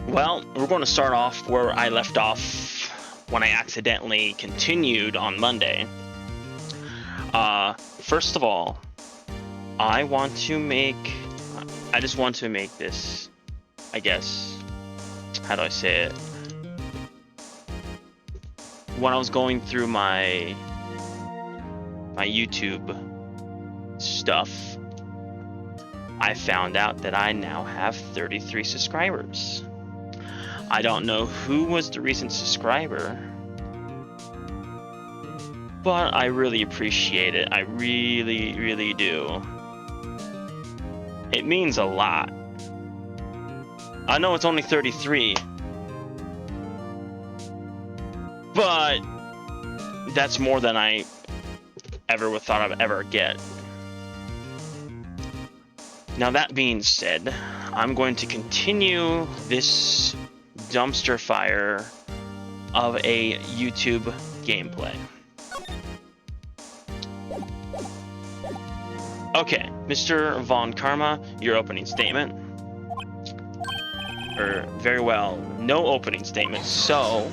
Well, we're going to start off where I left off when I accidentally continued on Monday. First of all, I just want to make this, I guess, how do I say it? When I was going through my YouTube stuff, I found out that I now have 33 subscribers. I don't know who was the recent subscriber, but I really appreciate it. I really, really do. It means a lot. I know it's only 33, but that's more than I ever thought I'd ever get. Now that being said, I'm going to continue this dumpster fire of a YouTube gameplay. Okay, Mr. Von Karma, your opening statement. Very well, no opening statement, so...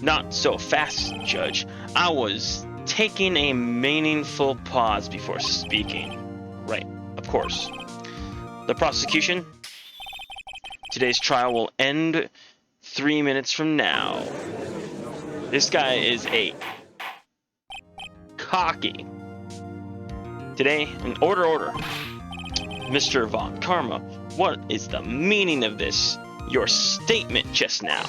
Not so fast, Judge. I was taking a meaningful pause before speaking. Right, of course. The prosecution? Today's trial will end 3 minutes from now. This guy is a cocky. Today, an order. Mr. Von Karma, what is the meaning of this? Your statement just now.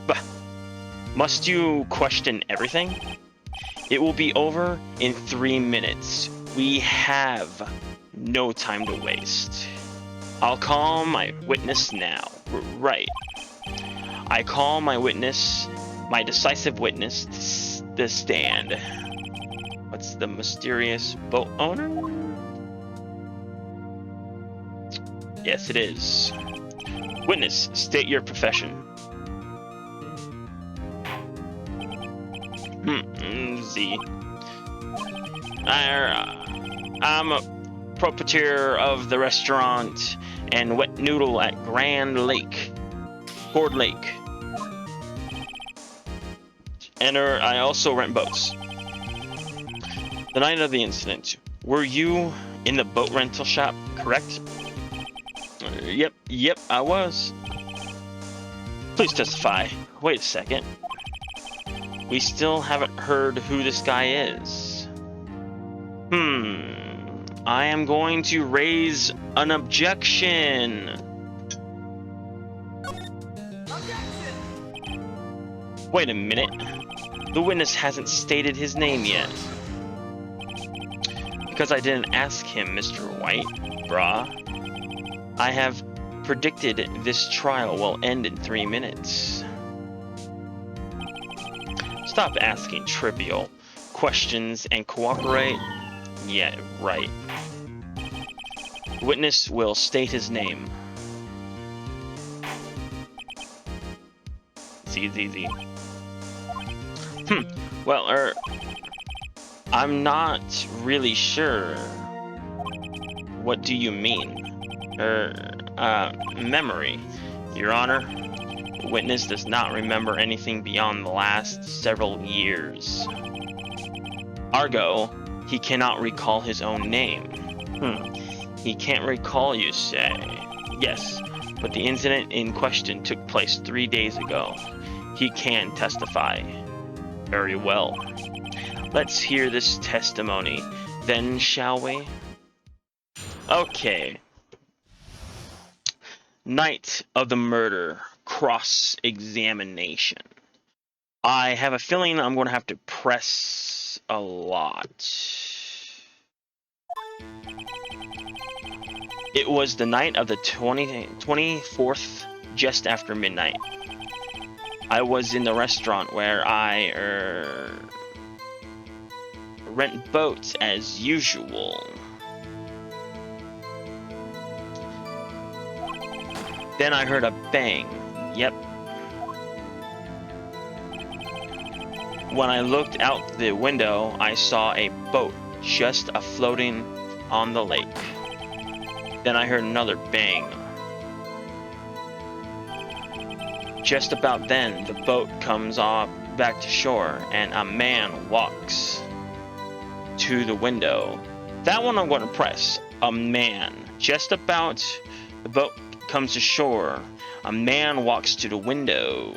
Bah. Must you question everything? It will be over in 3 minutes. We have no time to waste. I'll call my witness now. Right. I call my witness, my decisive witness, to the stand. What's the mysterious boat owner? Yes, it is. Witness, state your profession. I'm a proprietor of the restaurant and wet noodle at Grand Lake, Ford Lake. And I also rent boats. The night of the incident, were you in the boat rental shop, correct? Yep, I was. Please testify. Wait a second. We still haven't heard who this guy is. I am going to raise an objection. Wait a minute. The witness hasn't stated his name yet. Because I didn't ask him, Mr. White, brah. I have predicted this trial will end in 3 minutes. Stop asking trivial questions and cooperate. Yeah, right. Witness will state his name. It's easy. Well, I'm not really sure. What do you mean? Memory. Your Honor, the witness does not remember anything beyond the last several years. Argo, he cannot recall his own name. He can't recall, you say? Yes, but the incident in question took place 3 days ago. He can testify. Very well. Let's hear this testimony, then, shall we? Okay. Night of the murder, cross-examination. I have a feeling I'm going to have to press a lot. It was the night of the 24th, just after midnight. I was in the restaurant where I rent boats as usual. Then I heard a bang. Yep. When I looked out the window, I saw a boat just a-floating on the lake. Then I heard another bang. Just about then, the boat comes off back to shore, and a man walks to the window. That one I'm going to press. A man. Just about the boat comes to shore, a man walks to the window.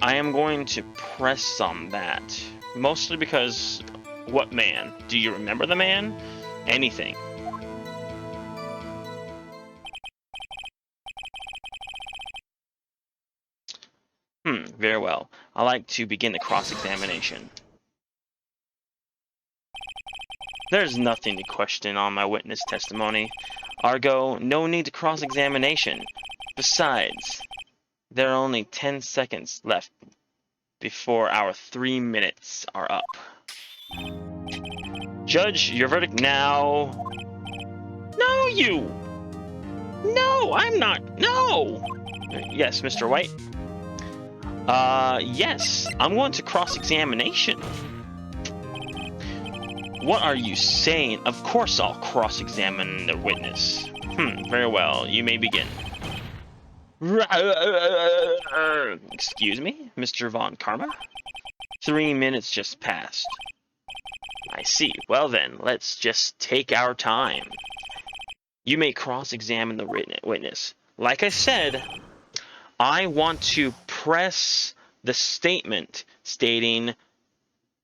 I am going to press on that. Mostly because, what man? Do you remember the man? Anything. Very well. I'd like to begin the cross-examination. There's nothing to question on my witness testimony. Argo, no need to cross-examination. Besides, there are only 10 seconds left before our 3 minutes are up. Judge, your verdict now. No, you! No, I'm not. No! Yes, Mr. White? Yes. I'm going to cross-examination. What are you saying? Of course I'll cross-examine the witness. Very well. You may begin. Excuse me, Mr. Von Karma? 3 minutes just passed. I see. Well then, let's just take our time. You may cross-examine the witness. Like I said, I want to press the statement stating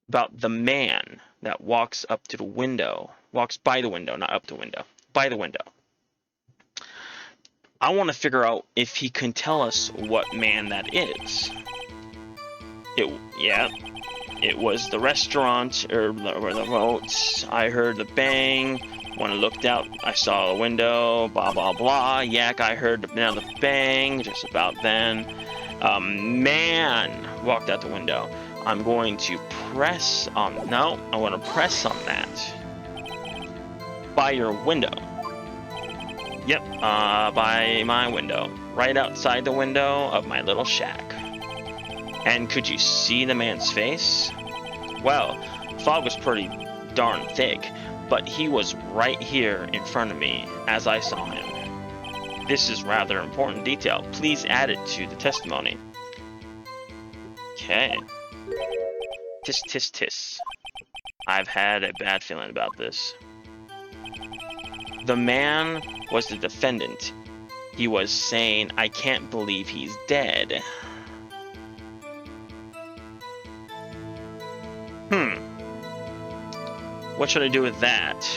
about the man that walks up to the window. Walks by the window, not up the window. By the window. I want to figure out if he can tell us what man that is. It was the restaurant, or the boat. I heard the bang. When I looked out, I saw a window, blah, blah, blah. Yak, I heard another bang just about then. A man walked out the window. I'm going to press on... No, I want to press on that. By your window. Yep, by my window. Right outside the window of my little shack. And could you see the man's face? Well, fog was pretty darn thick, but he was right here in front of me as I saw him. This is rather important detail. Please add it to the testimony. Okay. Tis, tis, tis. I've had a bad feeling about this. The man was the defendant. He was saying, I can't believe he's dead. What should I do with that?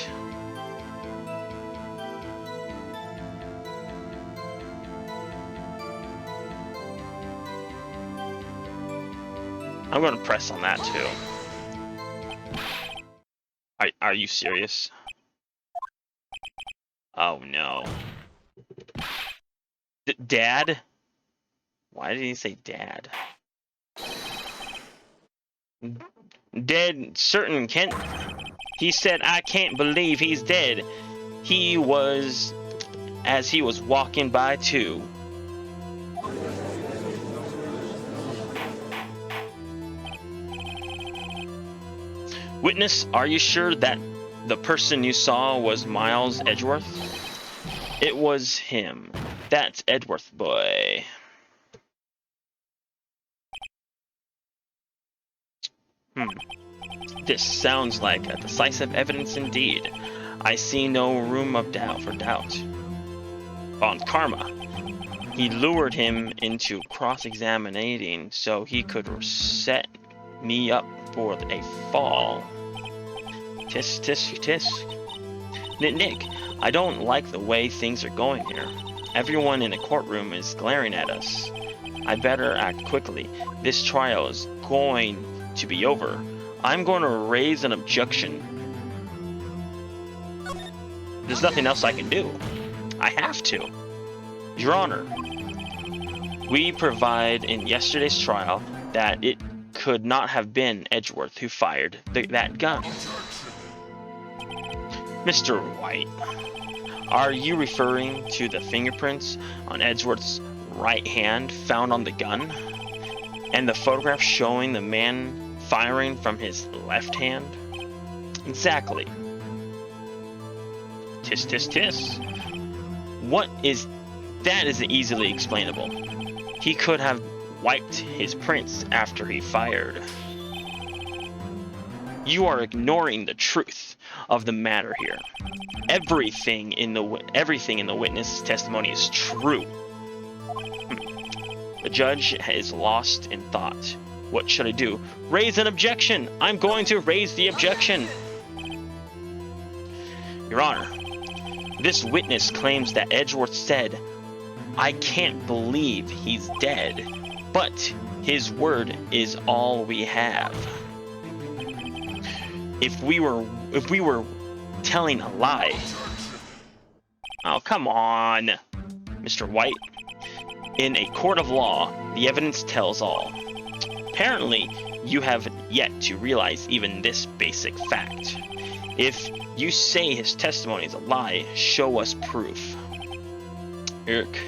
I'm going to press on that too. Are you serious? Oh no. Dad? Why did he say dad? Dead certain Kent. He said, I can't believe he's dead. He was, as he was walking by too. Witness, are you sure that the person you saw was Miles Edgeworth? It was him. That's Edgeworth boy. This sounds like a decisive evidence indeed. I see no room of doubt for doubt. On Karma, he lured him into cross-examining so he could set me up for a fall. Tisk, tisk, tisk. Nick, I don't like the way things are going here. Everyone in the courtroom is glaring at us. I better act quickly. This trial is going to be over. I'm going to raise an objection. There's nothing else I can do. I have to. Your Honor, we provide in yesterday's trial that it could not have been Edgeworth who fired that gun. Mr. White, are you referring to the fingerprints on Edgeworth's right hand found on the gun? And the photograph showing the man firing from his left hand? Exactly. Tis, tis, tis. What is That is easily explainable. He could have wiped his prints after he fired. You are ignoring the truth of the matter here. Everything in the witness testimony is true. The judge is lost in thought. What should I do? Raise an objection! I'm going to raise the objection! Your Honor, this witness claims that Edgeworth said, "I can't believe he's dead," but his word is all we have. If we were telling a lie... Oh, come on, Mr. White. In a court of law, the evidence tells all. Apparently, you have yet to realize even this basic fact. If you say his testimony is a lie, show us proof. Eric.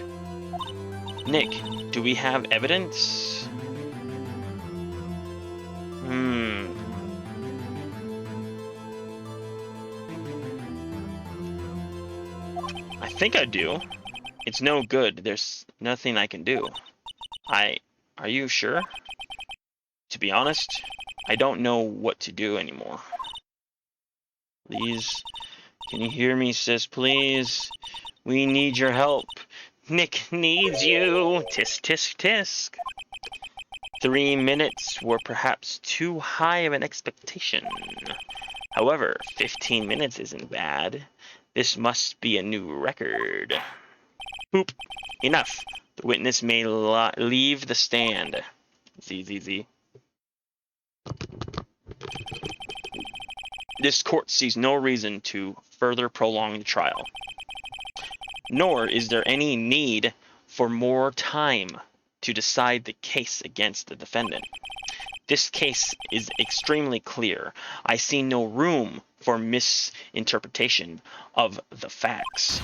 Nick, do we have evidence? I think I do. It's no good. There's nothing I can do. Are you sure? To be honest, I don't know what to do anymore. Please, can you hear me, sis, please? We need your help. Nick needs you. Tisk, tisk, tisk. 3 minutes were perhaps too high of an expectation. However, 15 minutes isn't bad. This must be a new record. Poop. Enough. The witness may leave the stand. Z. This court sees no reason to further prolong the trial. Nor is there any need for more time to decide the case against the defendant. This case is extremely clear. I see no room for misinterpretation of the facts.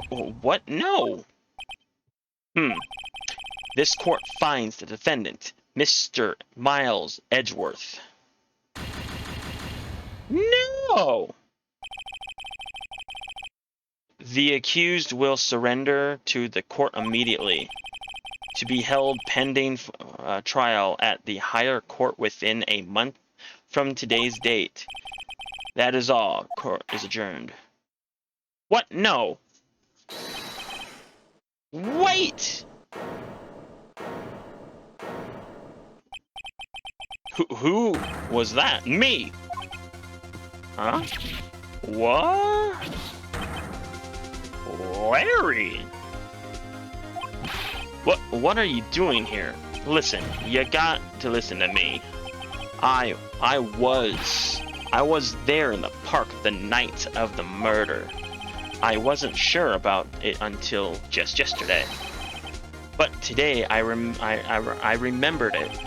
What? No! This court finds the defendant, Mr. Miles Edgeworth. No! The accused will surrender to the court immediately, to be held pending trial at the higher court within a month from today's date. That is all. Court is adjourned. What? No! Wait! Who was that? Me! Huh? What? Larry! What are you doing here? Listen, you got to listen to me. I was there in the park the night of the murder. I wasn't sure about it until just yesterday. But today I remembered it.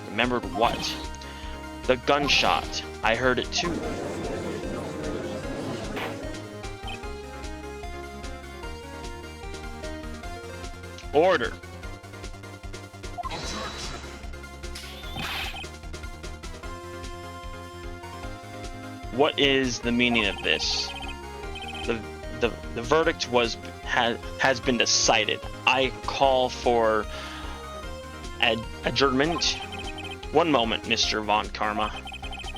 Remembered what? The gunshot. I heard it too. Order. What is the meaning of this? The verdict has been decided. I call for adjournment. One moment, Mr. Von Karma.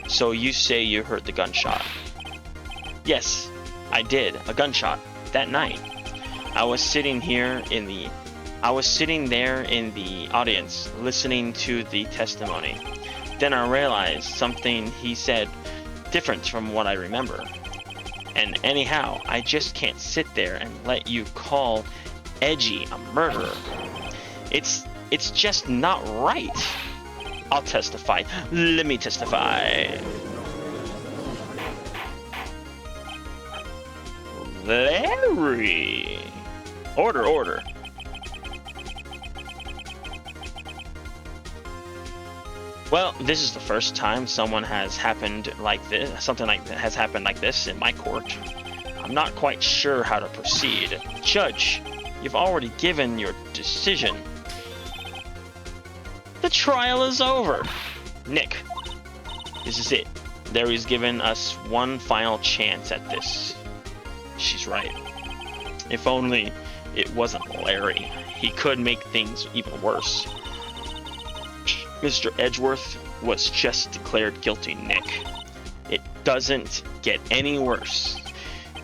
So you say you heard the gunshot? Yes, I did. A gunshot that night. I was sitting there in the audience, listening to the testimony. Then I realized something he said different from what I remember. And anyhow, I just can't sit there and let you call Edgy a murderer. It's just not right. I'll testify. Let me testify. Larry. Order. Well, this is the first time something has happened like this in my court. I'm not quite sure how to proceed. Judge, you've already given your decision. The trial is over. Nick, this is it. Larry's given us one final chance at this. She's right. If only It wasn't Larry. He could make things even worse. Mr. Edgeworth was just declared guilty, Nick. It doesn't get any worse.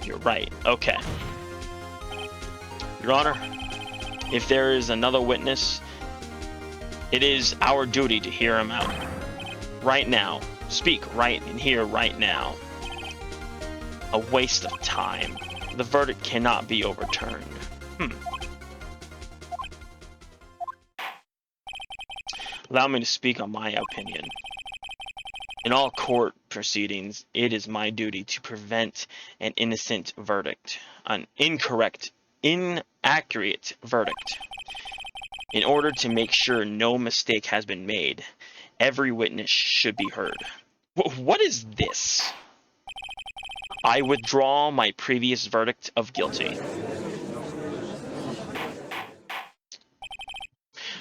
You're right. Okay. Your Honor, if there is another witness, it is our duty to hear him out. Right now. Speak right in here right now. A waste of time. The verdict cannot be overturned. Allow me to speak on my opinion. In all court proceedings, it is my duty to prevent an innocent verdict, an inaccurate verdict. In order to make sure no mistake has been made, every witness should be heard. What is this? I withdraw my previous verdict of guilty.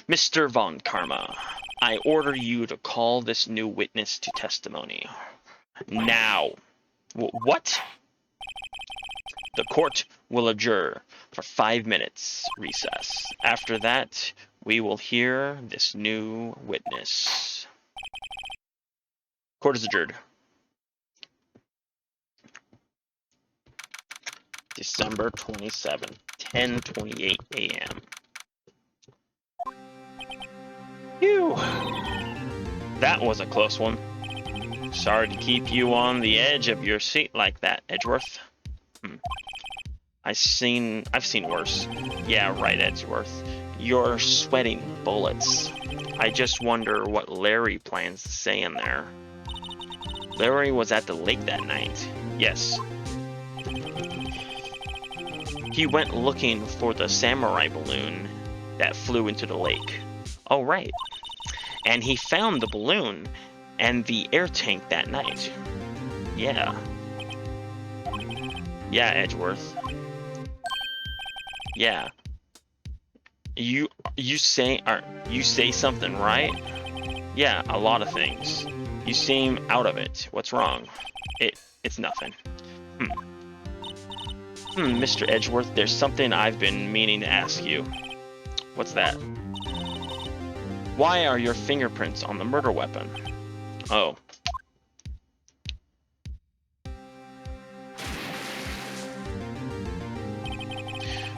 Mr. Von Karma, I order you to call this new witness to testimony. Now. What? The court will adjourn for 5 minutes recess. After that, we will hear this new witness. Court is adjourned. December 27th, 10:28 a.m. Phew. That was a close one. Sorry to keep you on the edge of your seat like that, Edgeworth. I've seen worse. Yeah, right, Edgeworth. You're sweating bullets. I just wonder what Larry plans to say in there. Larry was at the lake that night. Yes. He went looking for the samurai balloon that flew into the lake. Oh, right. And he found the balloon and the air tank that night. Yeah. Yeah, Edgeworth. Yeah. You say something, right? Yeah, a lot of things. You seem out of it. What's wrong? It's nothing. Mr. Edgeworth, there's something I've been meaning to ask you. What's that? Why are your fingerprints on the murder weapon? Oh.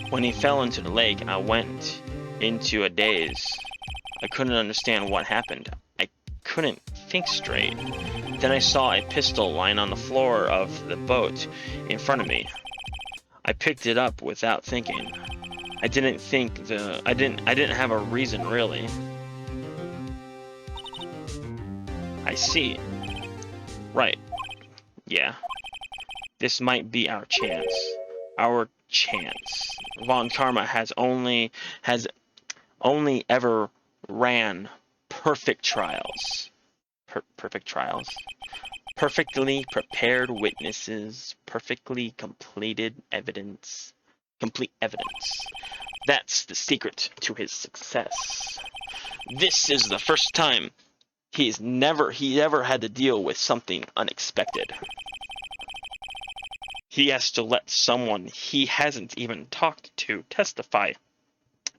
When he fell into the lake, I went into a daze. I couldn't understand what happened. I couldn't think straight. Then I saw a pistol lying on the floor of the boat in front of me. I picked it up without thinking. I didn't have a reason really. I see. Right. Yeah. This might be our chance. Our chance. Von Karma has only ever ran perfect trials. Perfect trials. Perfectly prepared witnesses, perfectly complete evidence. That's the secret to his success. This is the first time he ever had to deal with something unexpected. He has to let someone he hasn't even talked to testify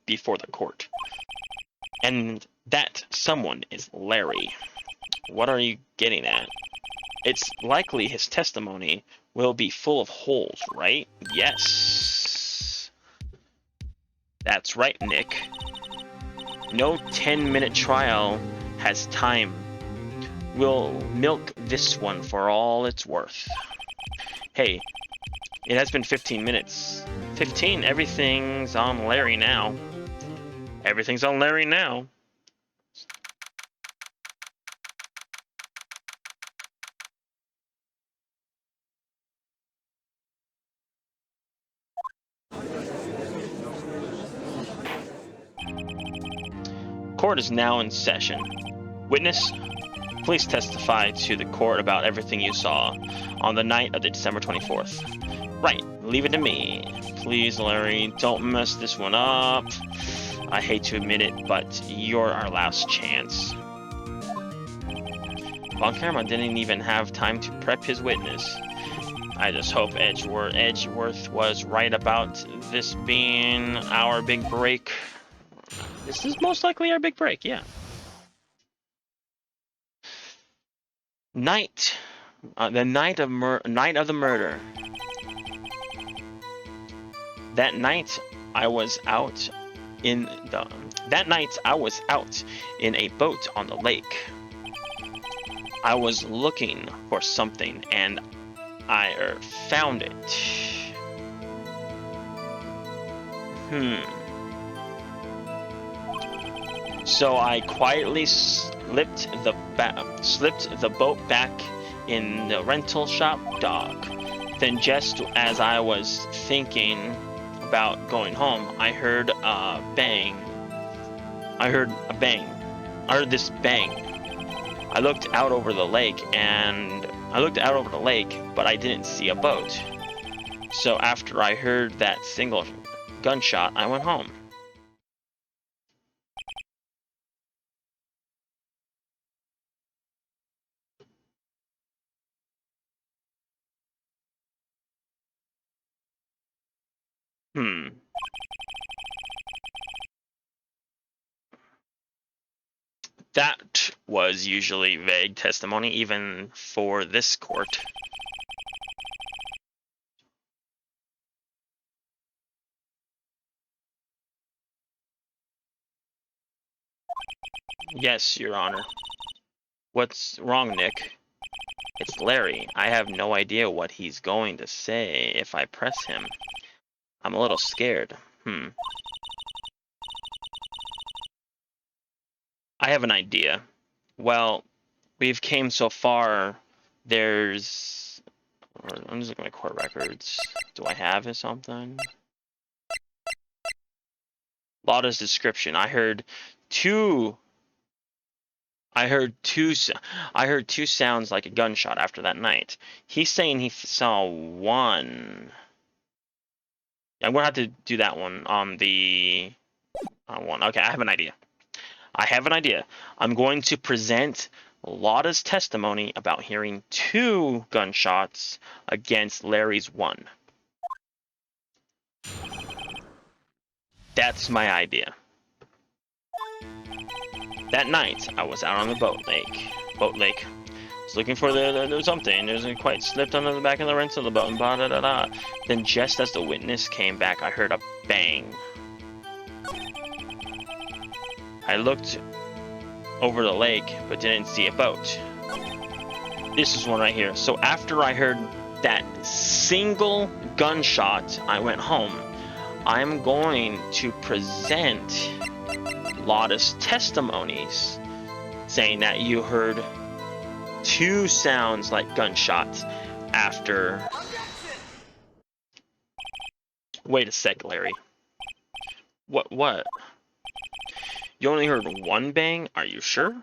before the court. And that someone is Larry. What are you getting at? It's likely his testimony will be full of holes, right? Yes. That's right, Nick. No 10-minute trial has time. We'll milk this one for all it's worth. Hey, it has been 15 minutes. 15? Everything's on Larry now. Everything's on Larry now. Court is now in session. Witness, please testify to the court about everything you saw on the night of the December 24th. Right, leave it to me. Please, Larry, don't mess this one up. I hate to admit it, but you're our last chance. Von Karma didn't even have time to prep his witness. I just hope Edgeworth was right about this being our big break. This is most likely our big break, yeah. Night. The night of the murder. That night I was out in a boat on the lake. I was looking for something and I found it. So I quietly slipped the boat back in the rental shop dock. Then just as I was thinking about going home, I heard a bang. I heard this bang. I looked out over the lake, but I didn't see a boat. So after I heard that single gunshot, I went home. That was usually vague testimony, even for this court. Yes, Your Honor. What's wrong, Nick? It's Larry. I have no idea what he's going to say if I press him. I'm a little scared. I have an idea. Well, we've came so far. I'm just looking at my court records. Do I have something? Lauda's description. I heard two sounds like a gunshot after that night. He's saying he saw one. I'm gonna have to do that one on the one. Okay, I have an idea. I'm going to present Lauda's testimony about hearing 2 gunshots against Larry's 1. That's my idea. That night, I was out on the boat lake. I was looking for something. There's quite slipped under the back of the rental of the boat and blah, da, da, da. Then just as the witness came back, I heard a bang. I looked over the lake, but didn't see a boat. This is one right here. So after I heard that single gunshot, I went home. I'm going to present Lauda's testimonies saying that you heard 2 sounds like gunshots after... Wait a sec, Larry. What? You only heard 1 bang? Are you sure?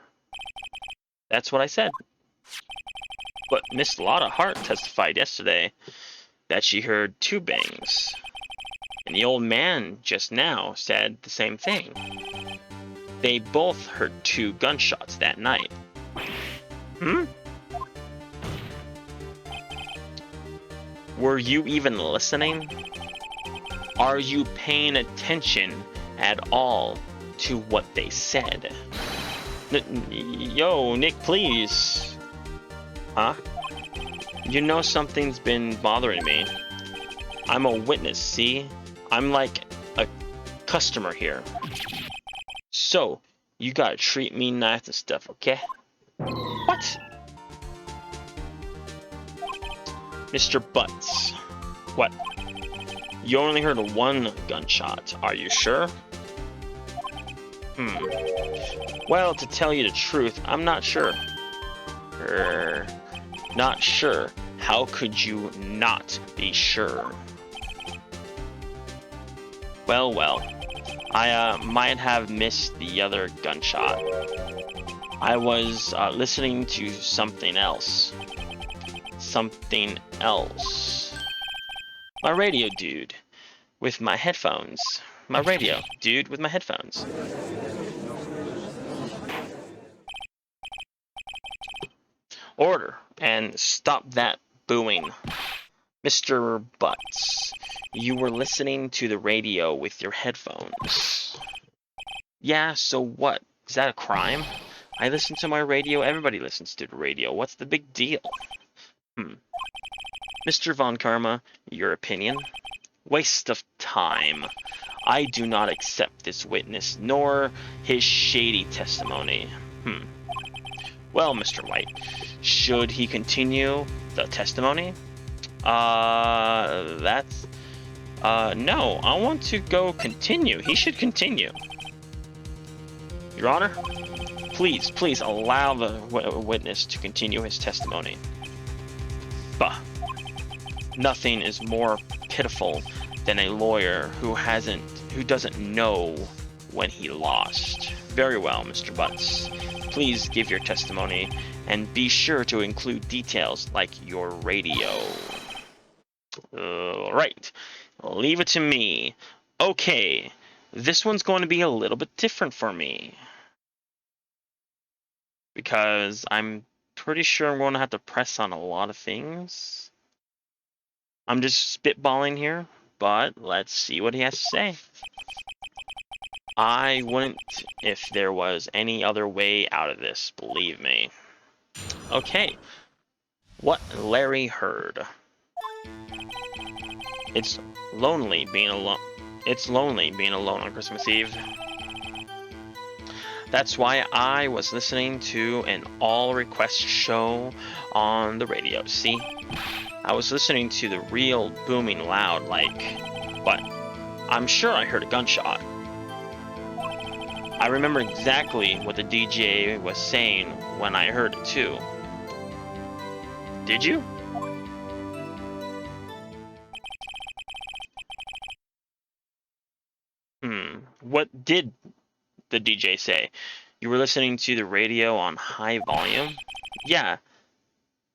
That's what I said. But Miss Lauda Hart testified yesterday that she heard 2 bangs. And the old man just now said the same thing. They both heard 2 gunshots that night. Were you even listening? Are you paying attention at all to what they said? Yo, Nick, please. Huh? You know something's been bothering me. I'm a witness, see? I'm like a customer here. So, you gotta treat me nice and stuff, okay? What? Mr. Butts. What? You only heard 1 gunshot. Are you sure? Well, to tell you the truth, I'm not sure. Not sure. How could you not be sure? Well. I might have missed the other gunshot. I was listening to something else. My radio dude with my headphones. Order and stop that booing. Mr. Butts, you were listening to the radio with your headphones. Yeah, so what? Is that a crime? I listen to my radio. Everybody listens to the radio. What's the big deal? Mr. Von Karma, your opinion? Waste of time. I do not accept this witness, nor his shady testimony. Well, Mr. White, should he continue the testimony? No, I want to go continue. He should continue. Your Honor, please allow the witness to continue his testimony. Bah. Nothing is more pitiful than a lawyer who doesn't know when he lost. Very well, Mr. Butts. Please give your testimony and be sure to include details like your radio. Right. Leave it to me. Okay. This one's going to be a little bit different for me. Because I'm pretty sure I'm going to have to press on a lot of things. I'm just spitballing here, but let's see what he has to say. I wouldn't if there was any other way out of this, believe me. Okay. What Larry heard. It's lonely being alone. It's lonely being alone on Christmas Eve. That's why I was listening to an all-request show on the radio. See? I was listening to the real booming loud but I'm sure I heard a gunshot. I remember exactly what the DJ was saying when I heard it too. Did you? What did the DJ say? You were listening to the radio on high volume? Yeah.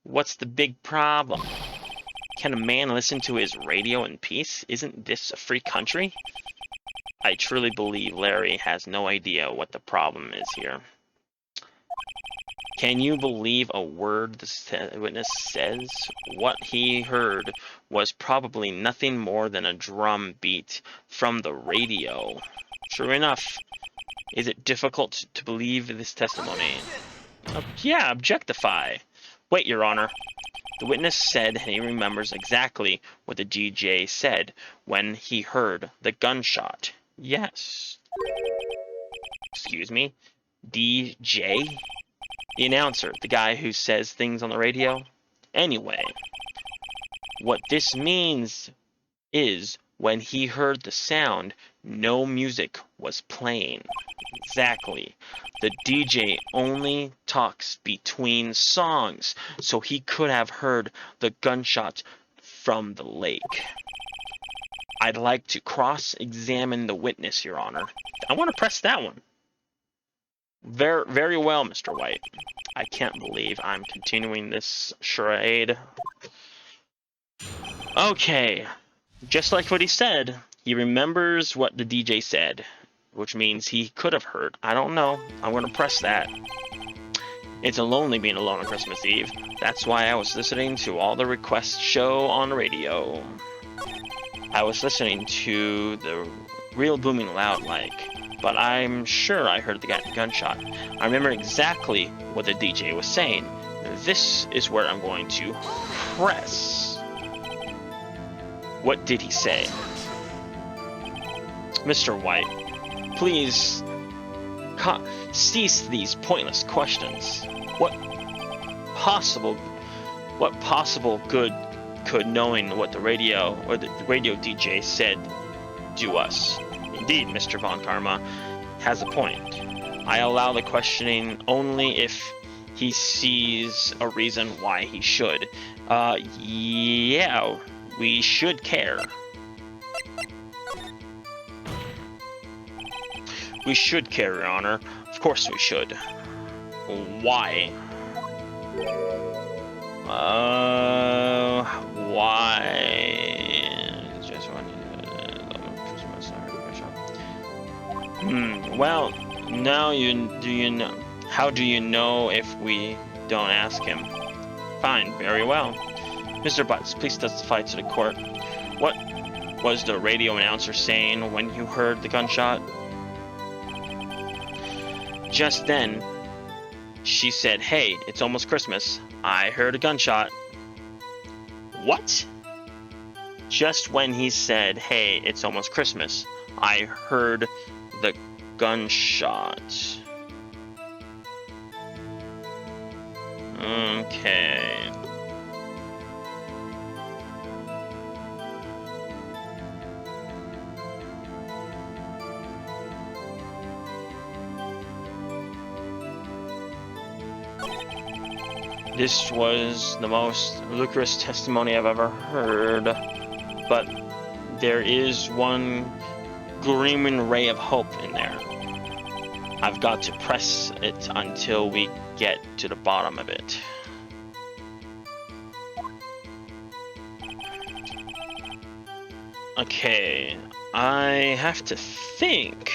What's the big problem? Can a man listen to his radio in peace? Isn't this a free country? I truly believe Larry has no idea what the problem is here. Can you believe a word the witness says? What he heard was probably nothing more than a drum beat from the radio. True enough. Is it difficult to believe this testimony? Yeah, objectify. Wait, Your Honor. The witness said he remembers exactly what the DJ said when he heard the gunshot. Yes. Excuse me? DJ? The announcer, the guy who says things on the radio? Anyway, what this means is when he heard the sound, no music was playing. Exactly. The DJ only talks between songs, so he could have heard the gunshot from the lake. I'd like to cross-examine the witness, Your Honor. I want to press that one. Very, very well, Mr. White. I can't believe I'm continuing this charade. Okay. Just like what he said, he remembers what the DJ said, which means he could have heard. I don't know. I'm going to press that. It's lonely being alone on Christmas Eve. That's why I was listening to all the request show on the radio. I was listening to the real booming loud but I'm sure I heard the gunshot. I remember exactly what the DJ was saying. This is where I'm going to press. What did he say? Mr. White, please cease these pointless questions. What possible good could knowing what the radio or the radio DJ said do us? Indeed, Mr. Von Karma has a point. I allow the questioning only if he sees a reason why he should. Yeah, we should care. We should care, Your Honor. Of course we should. Why? Why? Just one. Well, now how do you know if we don't ask him? Fine, very well. Mr. Butts, please testify to the court. What was the radio announcer saying when you heard the gunshot? Just then, she said, "Hey, it's almost Christmas. I heard a gunshot." What? Just when he said, "Hey, it's almost Christmas, I heard the gunshot." Okay. This was the most ludicrous testimony I've ever heard, but there is one gleaming ray of hope in there. I've got to press it until we get to the bottom of it. Okay, I have to think.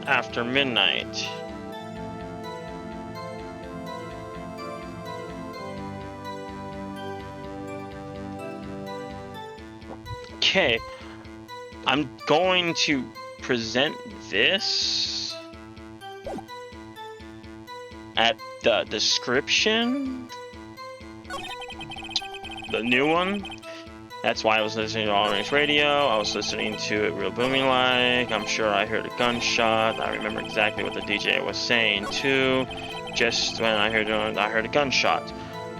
After midnight. Okay, I'm going to present this at the description, the new one. That's why I was listening to all-range radio. I was listening to it real booming like. I'm sure I heard a gunshot. I remember exactly what the DJ was saying too. Just when I heard a gunshot.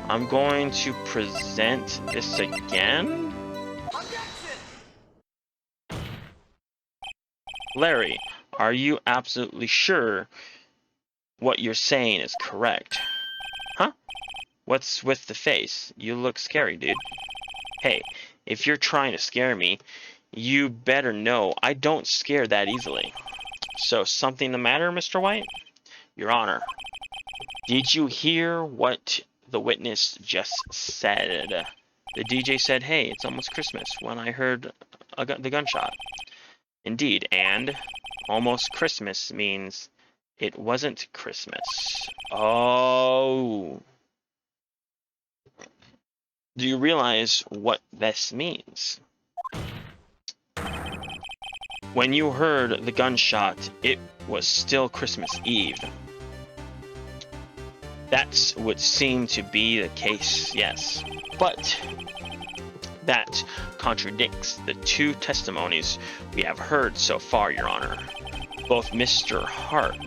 I'm going to present this again. Larry, are you absolutely sure what you're saying is correct? Huh? What's with the face? You look scary, dude. Hey, if you're trying to scare me, you better know I don't scare that easily. So, something the matter, Mr. White? Your Honor, did you hear what the witness just said? The DJ said, "Hey, it's almost Christmas," when I heard the gunshot. Indeed, and almost Christmas means it wasn't Christmas. Oh. Do you realize what this means? When you heard the gunshot, it was still Christmas Eve. That would seem to be the case, yes. But that contradicts the two testimonies we have heard so far, Your Honor. Both Mr. Hart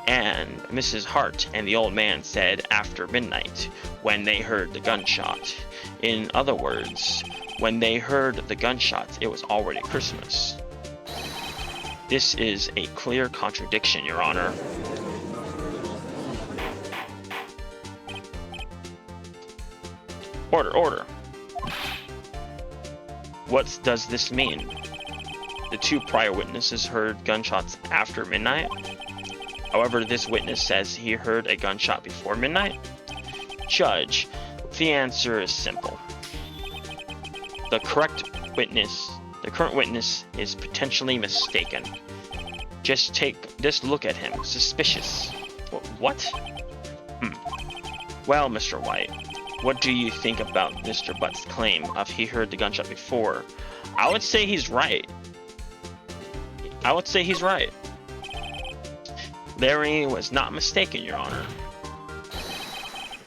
and Mrs. Hart and the old man said after midnight when they heard the gunshot. In other words, when they heard the gunshot, it was already Christmas. This is a clear contradiction, Your Honor. Order. What does this mean? The two prior witnesses heard gunshots after midnight. However, this witness says he heard a gunshot before midnight. Judge, the answer is simple. The current witness is potentially mistaken. Just look at him. Suspicious. What? Well, Mr. White, what do you think about Mr. Butt's claim of he heard the gunshot before? I would say he's right. Larry was not mistaken, Your Honor.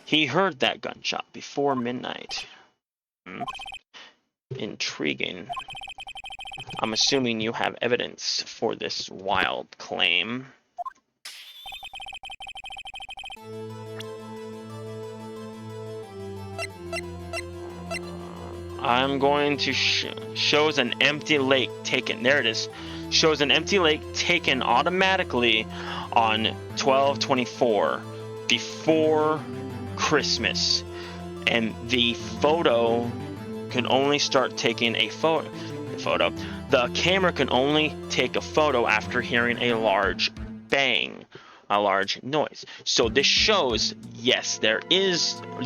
He heard that gunshot before midnight. Intriguing. I'm assuming you have evidence for this wild claim. I'm going to shows an empty lake taken. There it is. Shows an empty lake taken automatically on 12/24 before Christmas, and the photo can only start taking a photo. photo. The camera can only take a photo after hearing a large bang, a large noise. So this shows, yes, there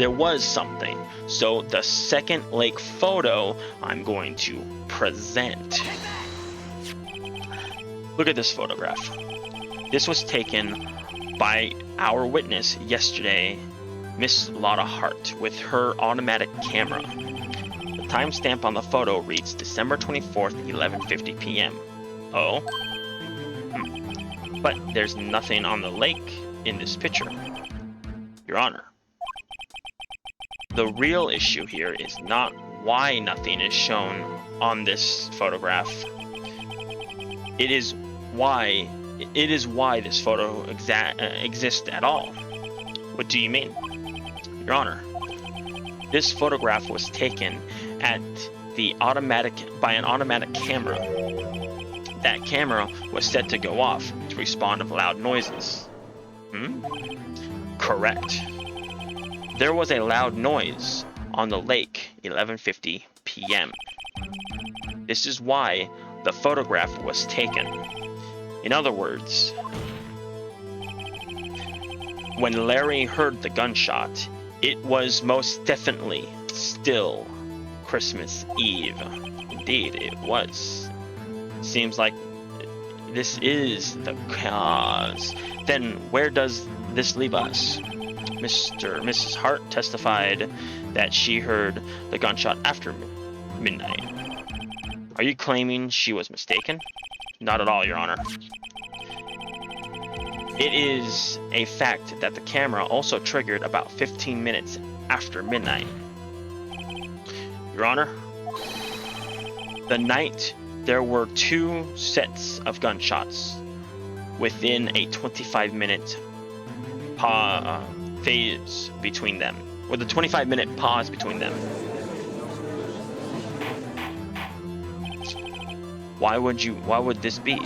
was something. So the second lake photo I'm going to present. Look at this photograph. This was taken by our witness yesterday, Miss Lotta Hart, with her automatic camera. The timestamp on the photo reads December 24th, 11:50 p.m. Oh? But there's nothing on the lake in this picture, Your Honor. The real issue here is not why nothing is shown on this photograph. It is why this photo exists at all. What do you mean? Your Honor, this photograph was taken by an automatic camera. That camera was set to go off to respond to loud noises. Correct. There was a loud noise on the lake 11:50 p.m. This is why the photograph was taken. In other words, when Larry heard the gunshot, it was most definitely still Christmas Eve. Indeed, it was. Seems like this is the cause. Then where does this leave us? Mrs. Hart testified that she heard the gunshot after midnight. Are you claiming she was mistaken? Not at all, Your Honor. It is a fact that the camera also triggered about 15 minutes after midnight. Your Honor, the night there were 2 sets of gunshots within a 25-minute phase between them, with a 25-minute pause between them. Why would this be?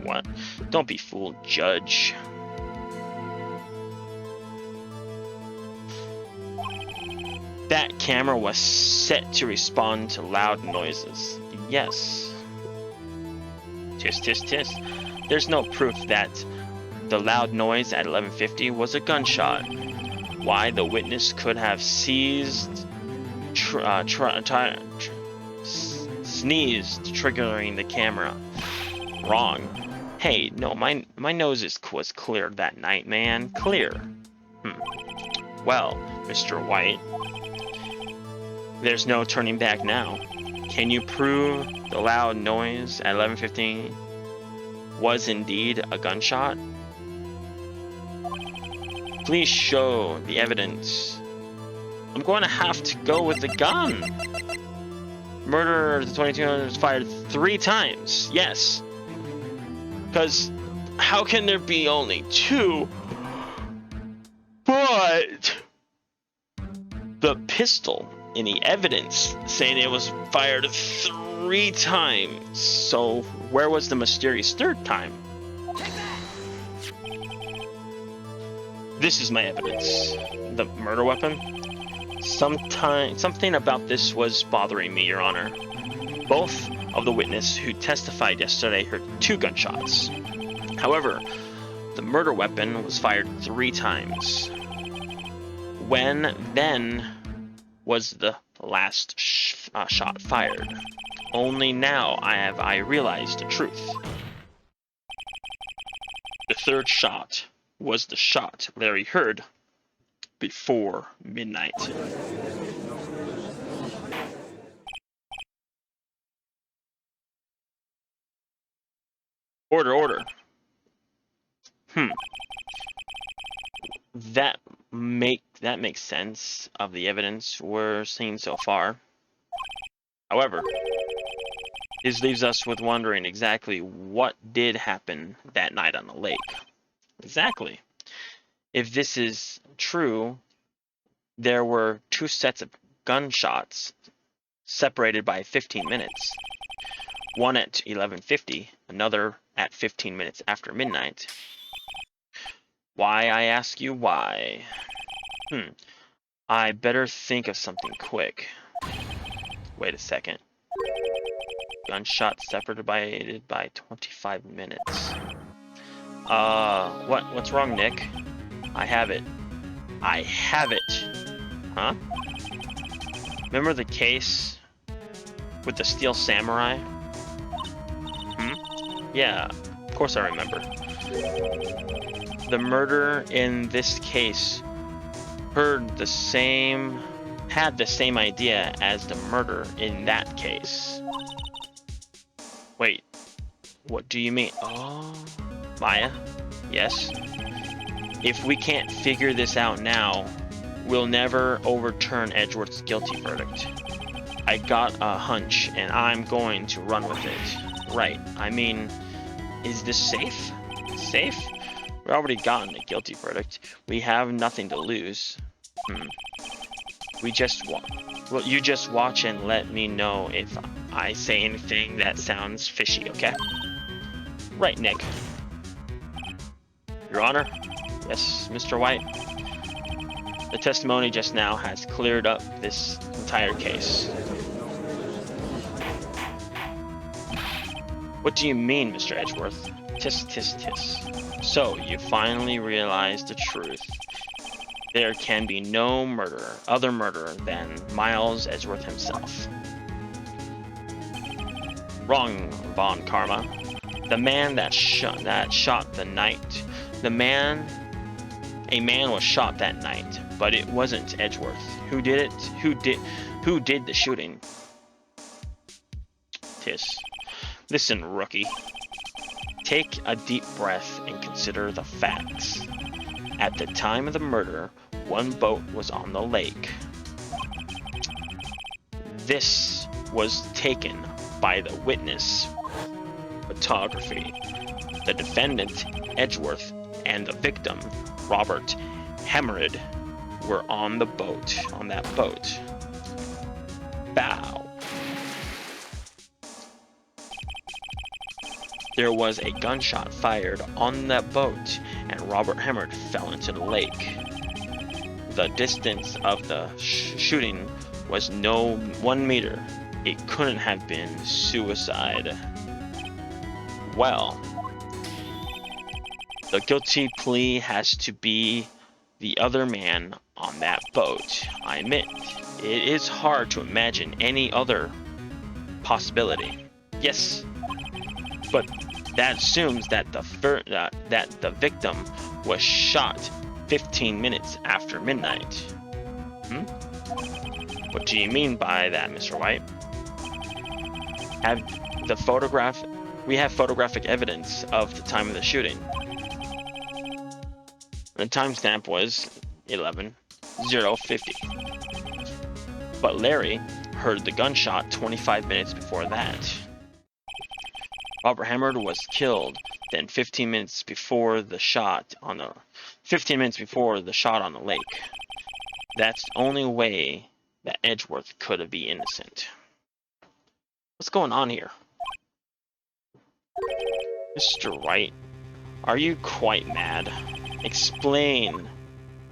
What? Don't be fooled, Judge. That camera was set to respond to loud noises. Yes. Tisk, tisk, tisk. There's no proof that the loud noise at 11:50 was a gunshot. Why the witness could have sneezed, triggering the camera. Wrong. Hey, no, my nose was clear that night, man. Clear. Well, Mr. White, there's no turning back now. Can you prove the loud noise at 11:15 was indeed a gunshot? Please show the evidence. I'm going to have to go with the gun. Murder the 22 was fired 3 times. Yes. Because how can there be only 2? But the pistol in the evidence saying it was fired 3 times. So where was the mysterious 3rd time? This is my evidence. The murder weapon. Something about this was bothering me, Your Honor. Both of the witnesses who testified yesterday heard 2 gunshots. However, the murder weapon was fired 3 times. When then was the last shot fired? Only now I realized the truth. The 3rd shot was the shot Larry heard before midnight. Order. That makes sense of the evidence we're seeing so far. However, this leaves us with wondering exactly what did happen that night on the lake. Exactly. If this is true, there were 2 sets of gunshots separated by 15 minutes. One at 11:50, another at 15 minutes after midnight. Why, I ask you why? I better think of something quick. Wait a second. Gunshot separated by 25 minutes. What's wrong, Nick? I have it. I have it. Huh? Remember the case with the Steel Samurai? Yeah, of course I remember. The murderer in this case had the same idea as the murder in that case. Wait, what do you mean? Oh, Maya? Yes? If we can't figure this out now, we'll never overturn Edgeworth's guilty verdict. I got a hunch, and I'm going to run with it. Right, I mean, is this safe? Safe? We've already gotten a guilty verdict. We have nothing to lose. You just watch and let me know if I say anything that sounds fishy, okay? Right, Nick. Your Honor? Yes, Mr. White? The testimony just now has cleared up this entire case. What do you mean, Mr. Edgeworth? Tisk, tisk, tisk. So, you finally realized the truth. There can be no other murderer than Miles Edgeworth himself. Wrong, Von Karma. The man that shot the night. A man was shot that night, but it wasn't Edgeworth. Who did it? Who did the shooting? Tis. Listen, rookie. Take a deep breath and consider the facts. At the time of the murder, one boat was on the lake. This was taken by the witness photography. The defendant, Edgeworth, and the victim, Robert Hemmerd, were on that boat. Bow. There was a gunshot fired on that boat, and Robert Hemmerd fell into the lake. The distance of the shooting was no 1 meter. It couldn't have been suicide. Well, the guilty plea has to be the other man on that boat. I admit, it is hard to imagine any other possibility. Yes, but that assumes that the victim was shot 15 minutes after midnight. What do you mean by that, Mr. White? We have photographic evidence of the time of the shooting. The timestamp was 11:050. But Larry heard the gunshot 25 minutes before that. Robert Hemmerd was killed then 15 minutes before the shot on the lake. That's the only way that Edgeworth could be innocent. What's going on here? Mr. Wright, are you quite mad? Explain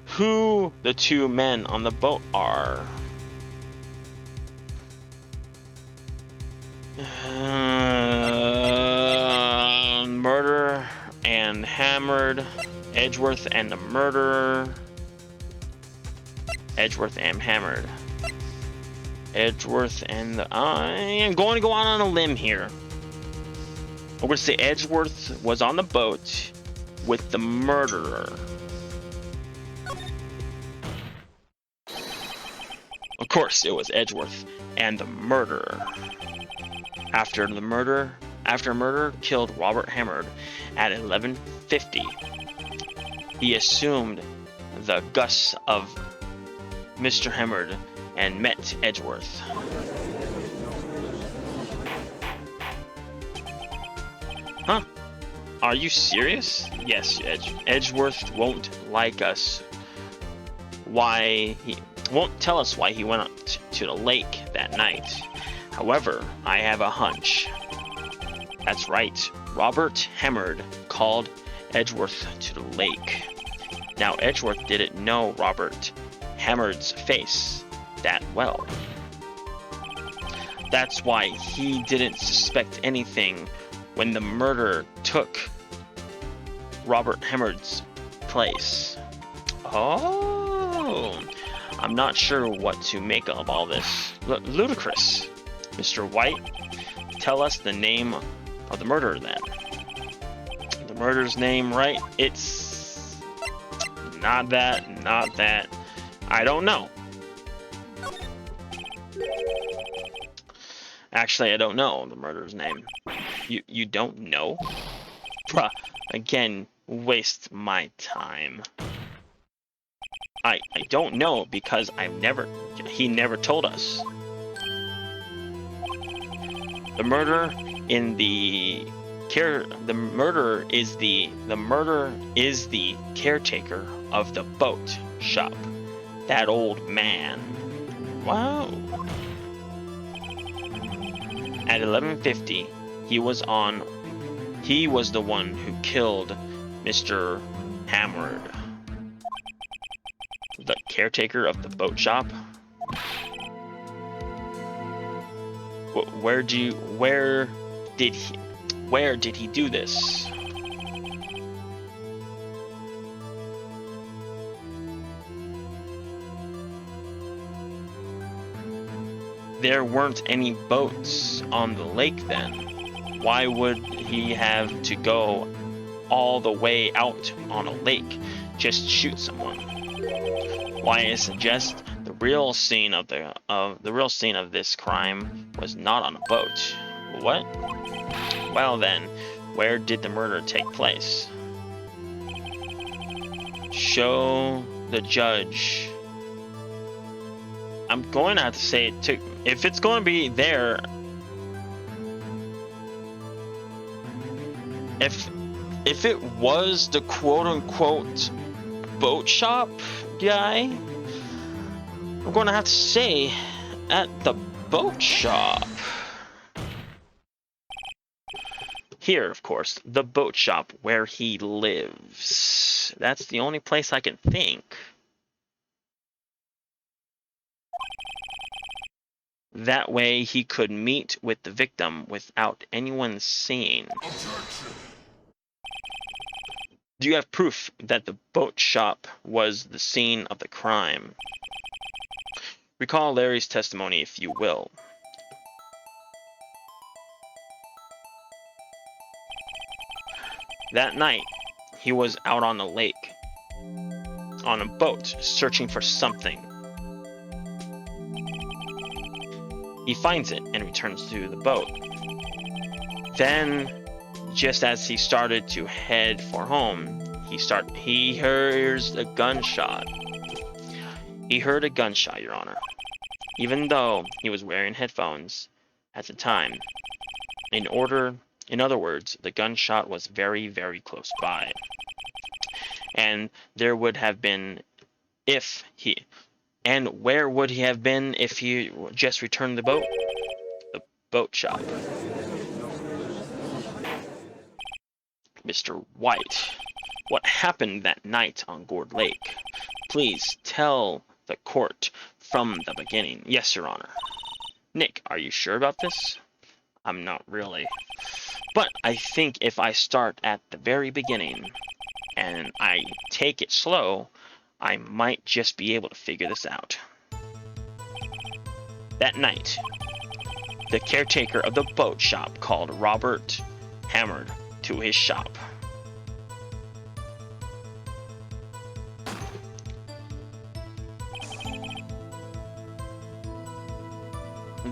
who the two men on the boat are. Murder and Hammered, Edgeworth and the murderer. Edgeworth and Hammered. Edgeworth and the... I am going to go out on a limb here. I'm going to say Edgeworth was on the boat with the murderer. Of course, it was Edgeworth and the murderer. After murder killed Robert Hemmerd at 11:50. He assumed the gusts of Mr. Hemmerd and met Edgeworth. Huh? Are you serious? Yes, Edgeworth won't like us. Won't tell us why he went up to the lake that night. However, I have a hunch. That's right. Robert Hemmerd called Edgeworth to the lake. Now, Edgeworth didn't know Robert Hemmer's face that well. That's why he didn't suspect anything when the murder took Robert Hemard's place. Oh, I'm not sure what to make of all this. Ludicrous. Mr. White, tell us the name of the murderer then. The murderer's name, right? It's not that. I don't know. Actually, I don't know the murderer's name. You don't know? Bruh, again, waste my time. I don't know because he never told us. The murder is the caretaker of the boat shop. That old man. Wow. At 11:50, he was the one who killed Mr. Hammered. The caretaker of the boat shop? Where did he do this? There weren't any boats on the lake then. Why would he have to go all the way out on a lake just to shoot someone? Why I suggest the real scene of this crime was not on a boat. What? Well then, where did the murder take place? Show the judge. I'm going to have to say it too. If it's going to be there, if it was the quote-unquote boat shop guy, I'm going to have to say at the boat shop. Here, of course, the boat shop where he lives. That's the only place I can think. That way he could meet with the victim without anyone seeing. Do you have proof that the boat shop was the scene of the crime? Recall Larry's testimony, if you will. That night, he was out on the lake, on a boat, searching for something. He finds it and returns to the boat. Then, just as he started to head for home, he hears a gunshot. He heard a gunshot, Your Honor, even though he was wearing headphones at the time. In other words, the gunshot was very, very close by. And there would have been where would he have been if he just returned the boat? The boat shop. Mr. White, what happened that night on Gourd Lake? Please tell the court from the beginning. Yes, Your Honor. Nick, are you sure about this? I'm not really. But I think if I start at the very beginning and I take it slow, I might just be able to figure this out. That night, the caretaker of the boat shop called Robert Hammered to his shop.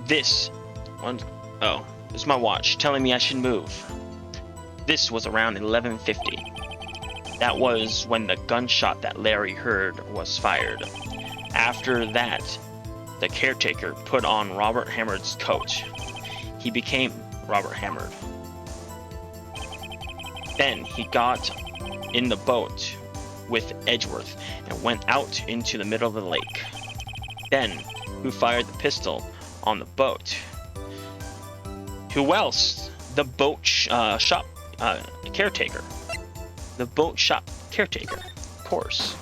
This is my watch telling me I should move. This was around 11:50. That was when the gunshot that Larry heard was fired. After that, the caretaker put on Robert Hammered's coat. He became Robert Hammered. Then he got in the boat with Edgeworth and went out into the middle of the lake. Then, who fired the pistol on the boat? Who else? The boat shop caretaker. The boat shop caretaker, of course.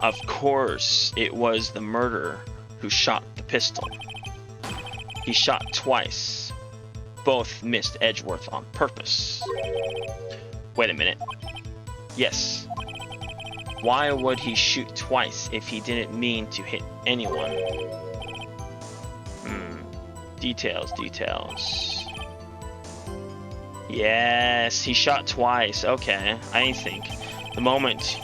Of course, it was the murderer who shot the pistol. He shot twice. Both missed Edgeworth on purpose. Wait a minute. Yes. Why would he shoot twice if he didn't mean to hit anyone? Details. Yes, he shot twice. Okay, I think the moment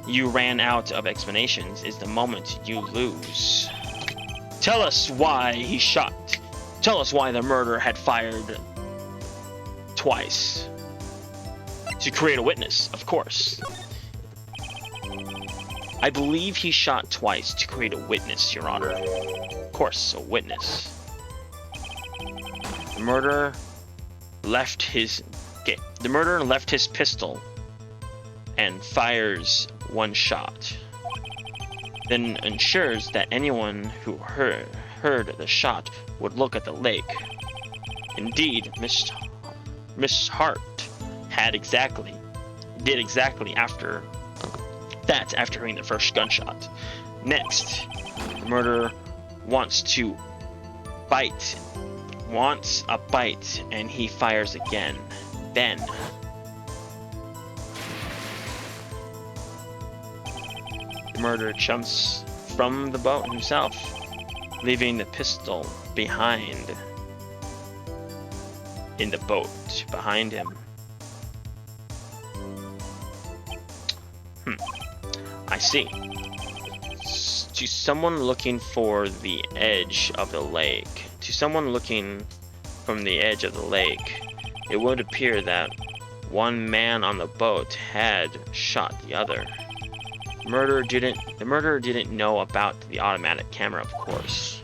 you ran out of explanations is the moment you lose. Tell us why he shot. Tell us why the murderer had fired twice. To create a witness, of course. I believe he shot twice to create a witness, Your Honor. Of course, a witness. The murderer left his pistol and fires one shot. Then ensures that anyone who heard the shot would look at the lake. Indeed, Miss Hart did exactly after hearing the first gunshot. Next, the murderer wants a bite, and he fires again. Then the murderer jumps from the boat himself, leaving the pistol behind in the boat behind him. I see. To someone looking for the edge of the lake, from the edge of the lake, it would appear that one man on the boat had shot the other. The murderer didn't know about the automatic camera, of course.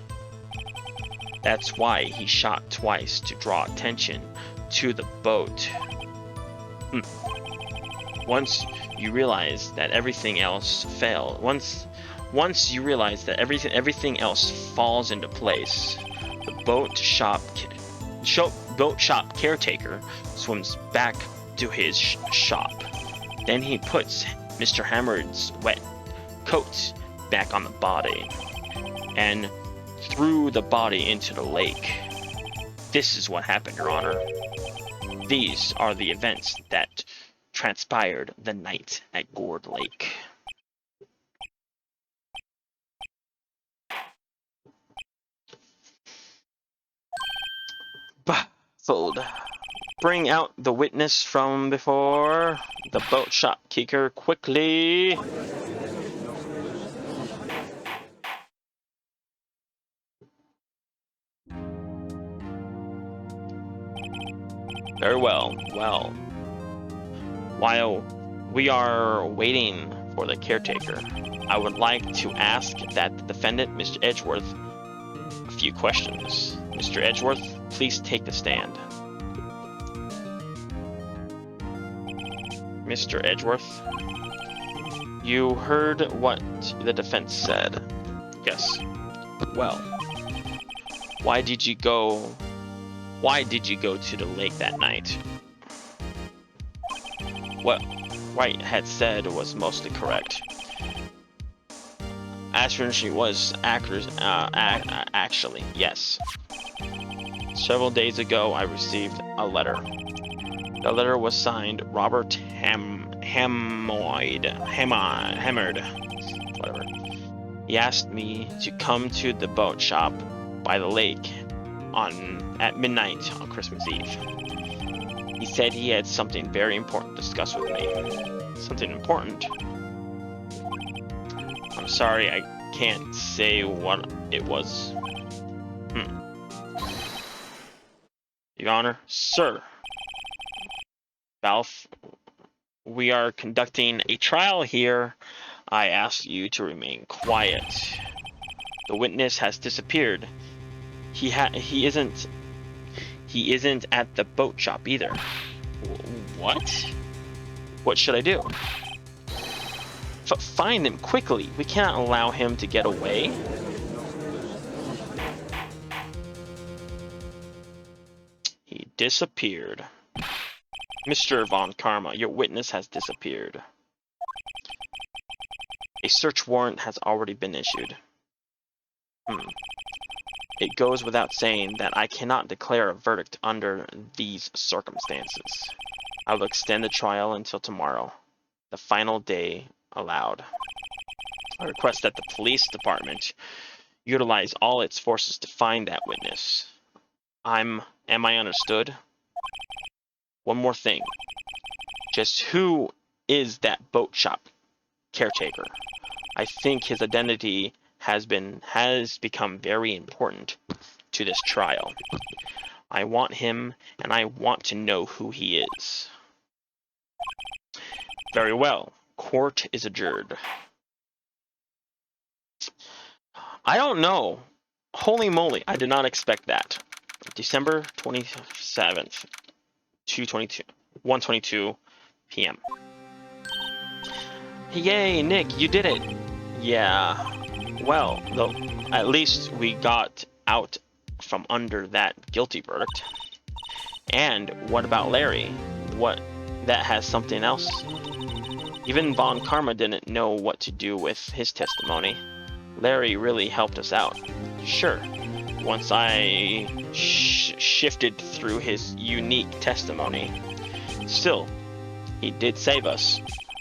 That's why he shot twice, to draw attention to the boat. Once you realize that everything else failed, once you realize that everything else falls into place, the boat shop caretaker swims back to his shop. Then he puts Mr. Hammond's wet coat back on the body and threw the body into the lake. This is what happened, Your Honor. These are the events that transpired the night at Gourd Lake. Baffled. Bring out the witness from before. The boat shopkeeper quickly. Very well. Well, while we are waiting for the caretaker, I would like to ask that the defendant, Mr. Edgeworth, a few questions. Mr. Edgeworth, please take the stand. Mr. Edgeworth, you heard what the defense said. Yes. Well, why did you go to the lake that night? What Wright had said was mostly correct. Astonishing was actually, yes. Several days ago, I received a letter. The letter was signed Robert Hammond, whatever. He asked me to come to the boat shop by the lake at midnight on Christmas Eve. He said he had something very important to discuss with me. Something important? I'm sorry, I can't say what it was. Your Honor, sir. Balf, we are conducting a trial here. I ask you to remain quiet. The witness has disappeared. He isn't at the boat shop either. What? What should I do? Find him quickly. We cannot allow him to get away. He disappeared. Mr. Von Karma, your witness has disappeared. A search warrant has already been issued. It goes without saying that I cannot declare a verdict under these circumstances. I will extend the trial until tomorrow, the final day allowed. I request that the police department utilize all its forces to find that witness. Am I understood? One more thing. Just who is that boat shop caretaker? I think his identity has become very important to this trial. I want him, and I want to know who he is. Very well. Court is adjourned. I don't know. Holy moly, I did not expect that. December 27th, 1:22 p.m. Yay, Nick, you did it. Yeah. Well, though, at least we got out from under that guilty verdict. And what about Larry? What? That has something else? Even Von Karma didn't know what to do with his testimony. Larry really helped us out. Sure. Once I shifted through his unique testimony. Still, he did save us.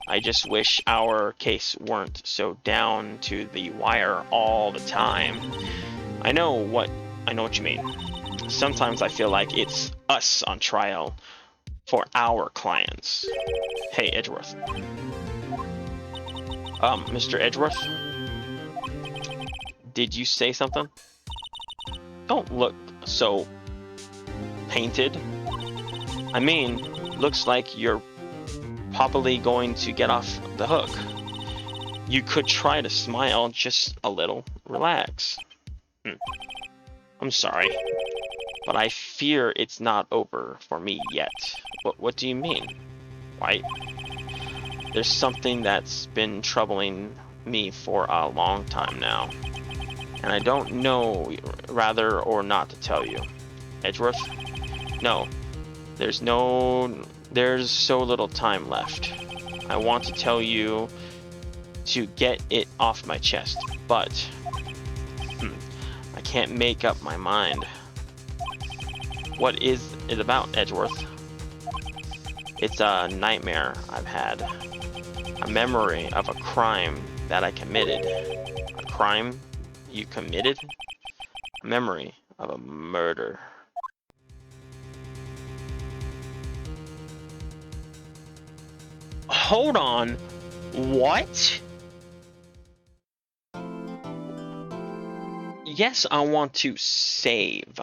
I just wish our case weren't so down to the wire all the time. I know what you mean. Sometimes I feel like it's us on trial for our clients. Hey, Edgeworth. Mr. Edgeworth? Did you say something? Don't look so painted. I mean, looks like you're probably going to get off the hook. You could try to smile just a little. Relax. I'm sorry, but I fear it's not over for me yet. What do you mean? Why? There's something that's been troubling me for a long time now, and I don't know whether or not to tell you. Edgeworth? No. There's so little time left. I want to tell you to get it off my chest, but I can't make up my mind. What is it about, Edgeworth? It's a nightmare I've had. A memory of a crime that I committed. A crime you committed? A memory of a murder. Hold on. What? Yes, I want to save.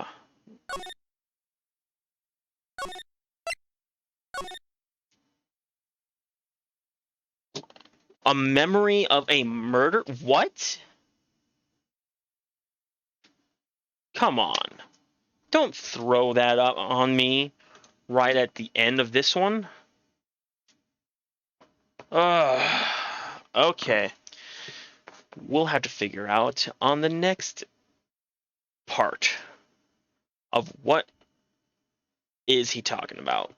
A memory of a murder? What? Come on. Don't throw that up on me right at the end of this one. Okay. We'll have to figure out on the next part of what is he talking about.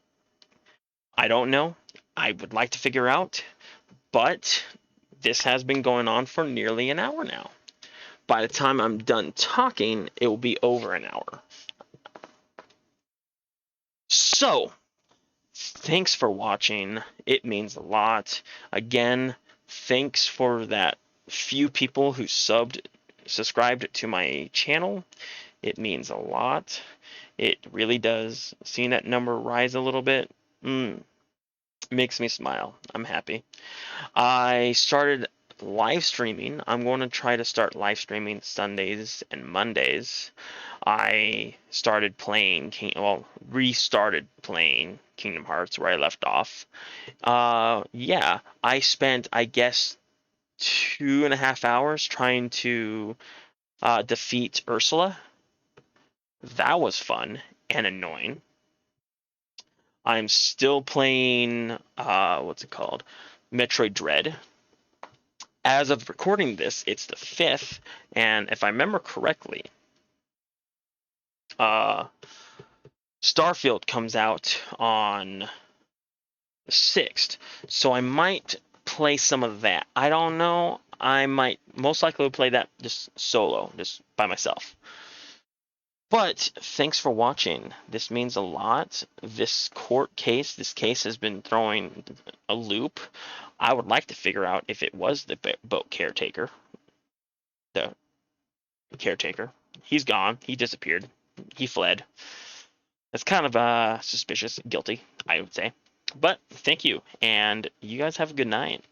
I don't know. I would like to figure out, but this has been going on for nearly an hour now. By the time I'm done talking, it will be over an hour. So, thanks for watching. It means a lot. Again, thanks for that few people who subscribed to my channel. It means a lot. It really does. Seeing that number rise a little bit, makes me smile. I'm happy. I started live streaming. I'm going to try to start live streaming Sundays and Mondays. I restarted playing Kingdom Hearts where I left off. Yeah, I spent, I guess, 2.5 hours trying to defeat Ursula. That was fun and annoying. I'm still playing, what's it called? Metroid Dread. As of recording this, it's the 5th, and if I remember correctly, Starfield comes out on the 6th, so I might play some of that. I don't know. I might most likely play that just solo, just by myself. But thanks for watching. This means a lot. This case has been throwing a loop. I would like to figure out if it was the boat caretaker. The caretaker. He's gone. He disappeared. He fled. That's kind of suspicious. Guilty, I would say. But thank you. And you guys have a good night.